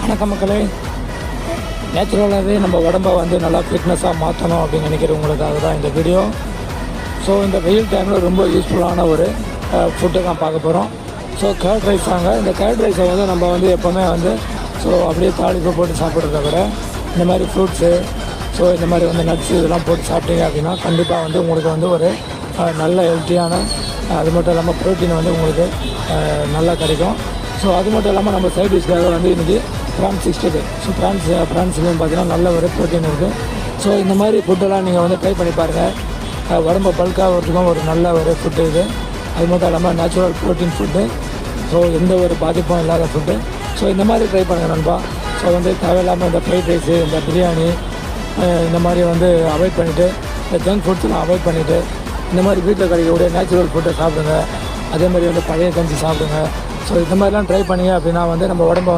வணக்கம் மக்களே. நேச்சுரலாகவே நம்ம உடம்பை வந்து நல்லா ஃபிட்னஸாக மாற்றணும் அப்படின்னு நினைக்கிறவங்களுக்காக தான் இந்த வீடியோ. ஸோ இந்த வெயில் டைமில் ரொம்ப யூஸ்ஃபுல்லான ஒரு ஃபுட்டு தான் பார்க்க போகிறோம். ஸோ கர்ட் ரைஸ் தாங்க. இந்த கர்ட் ரைஸை வந்து நம்ம வந்து எப்போவுமே வந்து ஸோ அப்படியே தாளிப்பு போட்டு சாப்பிட்றத விட இந்த மாதிரி ஃப்ரூட்ஸு ஸோ இந்த மாதிரி வந்து நட்ஸு இதெல்லாம் போட்டு சாப்பிட்டீங்க அப்படின்னா கண்டிப்பாக வந்து உங்களுக்கு வந்து ஒரு நல்ல ஹெல்த்தியான, அது மட்டும் இல்லாமல் ப்ரோட்டீன் வந்து உங்களுக்கு நல்லா கிடைக்கும். ஸோ அது மட்டும் இல்லாமல் நம்ம சைட் டிஷ்க்காக வந்து இன்றைக்கி ப்ரான் 65. ஸோ ப்ரான்ஸ்லேயும் பார்த்தீங்கன்னா நல்ல ஒரு ப்ரோட்டீன் இருக்குது. ஸோ இந்த மாதிரி ஃபுட்டெல்லாம் நீங்கள் வந்து ட்ரை பண்ணி பாருங்கள். உடம்பை பல்காகிறதுக்கும் ஒரு நல்ல ஒரு ஃபுட்டு இது. அது மட்டும் இல்லாமல் நேச்சுரல் ப்ரோட்டீன் ஃபுட்டு. ஸோ எந்த ஒரு பாதிப்பும் இல்லாத ஃபுட்டு. ஸோ இந்த மாதிரி ட்ரை பண்ணுங்கள் நண்பா. ஸோ வந்து தேவையில்லாமல் இந்த ஃப்ரைட் ரைஸு, இந்த பிரியாணி இந்த மாதிரி வந்து அவாய்ட் பண்ணிவிட்டு, இந்த ஜங்க் ஃபுட்ஸ்லாம் அவாய்ட் பண்ணிவிட்டு இந்த மாதிரி வீட்டில் கிடைக்கக்கூடிய நேச்சுரல் ஃபுட்டை சாப்பிடுங்க. அதே மாதிரி வந்து பழைய கஞ்சி சாப்பிடுங்க. ஸோ இந்த மாதிரிலாம் ட்ரை பண்ணிங்க அப்படின்னா வந்து நம்ம உடம்பை